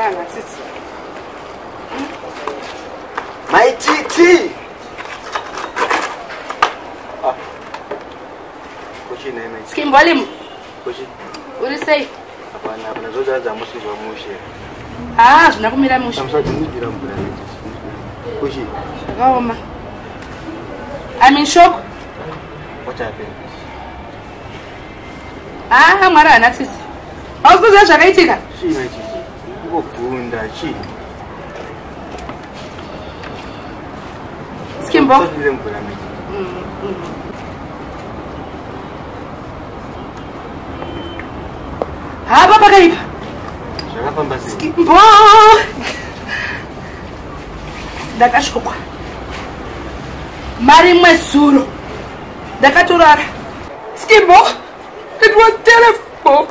Mwana tsitsi. My titi. Ah. Kochi neme. Skimbolim. Kochi. Uri sei? Hapana zozaza musizwa mushe. Ah, zvinakumira mushe. Samsati mudira mbura. Kochi. Zvakaoma. I'm in shock. What happened? Ah, Mwari hana tsitsi. Haukuziva zvakaitika? Chii my titi? Ngokunda chii? Skimbo. Hapa pakaipa. Zvakafamba sei? Skimbo. Ndakashokwa. Mari imwe zuro. Ndakatorara. Skimbo. It was terrible.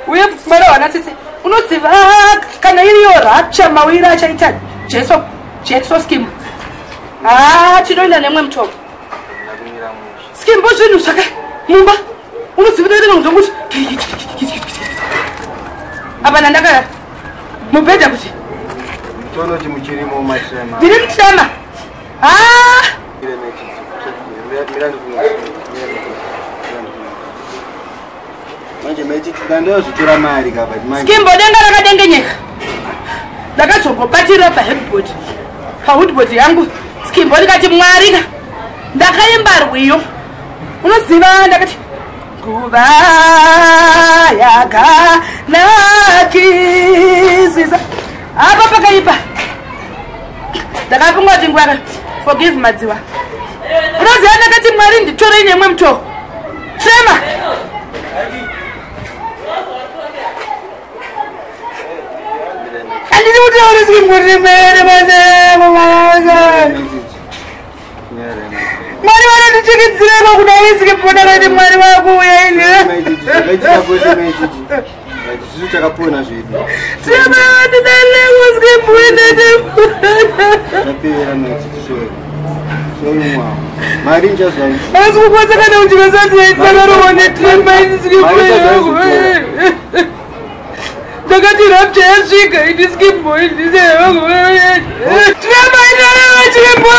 Uye mara wana tsitsi. Unoziva kana iriyo rapture mawira achaita Jesu Skimbo. Ah, chinoenda nemwe mutombo. Skimbo zvinhu zvaka mumba. Unoziva kuti ndongomuti. Apa ndakara. Mubhedha kuti. Tonoti muchirimo mashema. Ndiri mutama. Ah! Manje maiti tikandayo zvitora mari kapa manje. Skimbo denga rakadengenyeka. Ndakazombobatira paheadboard. Pawoodboard yangu. Skimbo likati Mwari ndakaimba rwiyo. Unoziva ndakati nguva yakanakisisa. Apa pakaipa. Ndakafunga kuti ngwara forgive madziwa. Unoziva ndakati Mwari nditorei nemwe muto. Trema. Andini kuti uri Skimbo rimere mazemo maza. Mwari vanondichikidzireko kudai Skimbo ndakati Mwari vakuuya ine. Zvisi chakapona zvedu. Trema ndidaleko Skimbo ndati. Tapera maiti sorry. Soyumwa. Mari njazvani. Asi kupatsa kana uchikasati yaitakaroone Trema ini Skimbo. Ndakati rapture yasvika ini Skimbo ini Trema ini Skimbo.